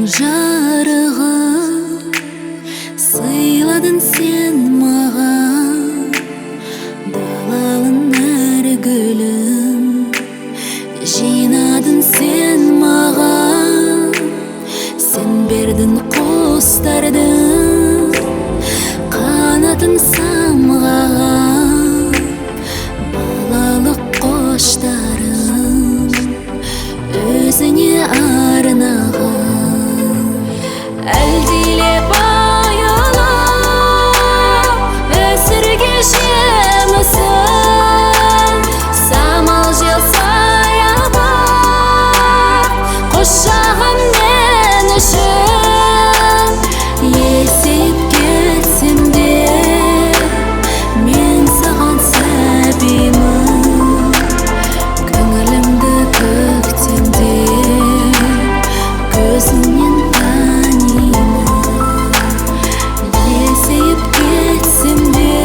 жарығы, сыйладың сен маған, далалың әр гүлін жинадың сен маған. Сен бердің құстардың қанатын самғаған, балалық қоштарым өзіне арнаған. Әлдилеп аялап өсірге жемісін, самал жел саябақ құшағым мен үшін. Есейіп кетсем де мен саған сәбимін, көңілімді көктемде көзіңнен танимын. Есейіп кетсем де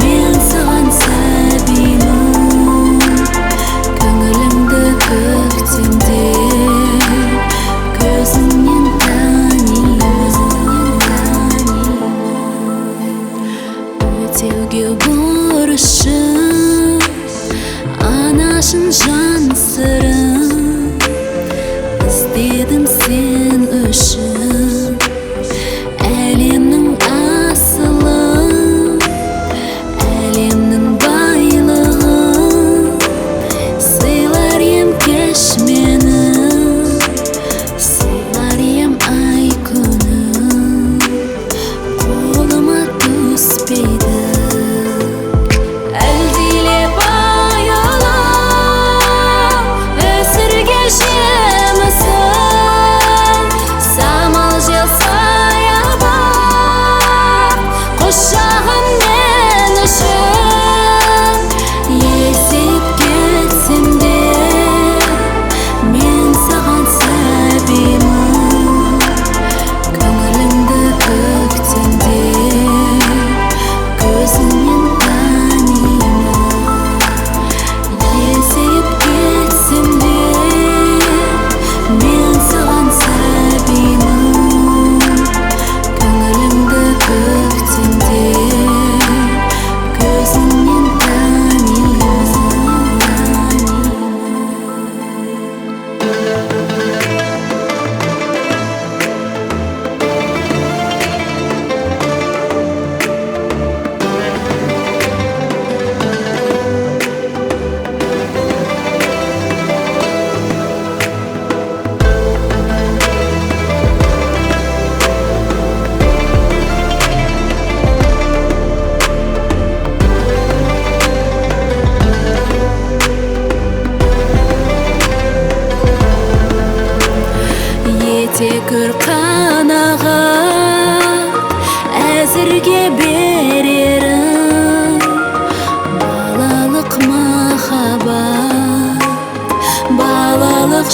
мен саған сәбимін, көңілімді көктемде көзіңнен өтеуге борышым, анашын жан сырын іздедім сен үшін. Әлемнің асылын, әлемнің байлығын сыйлар ем кеш мені, сыйлар ем ай күнін қолыма түспейді. Әлдилеп аялап өсірге жемісін, самал жел саябақ құшағым мен үшін. Есейіп кетсем де мен саған сәбимін, көңілімді көктемде көзіңнен танимын. Есейіп кетсем де мен саған сәбимін, көңілімді көктемде көзіңнен танимын. Етекір қанағат әзірге берерім, балалық махаббат, балалық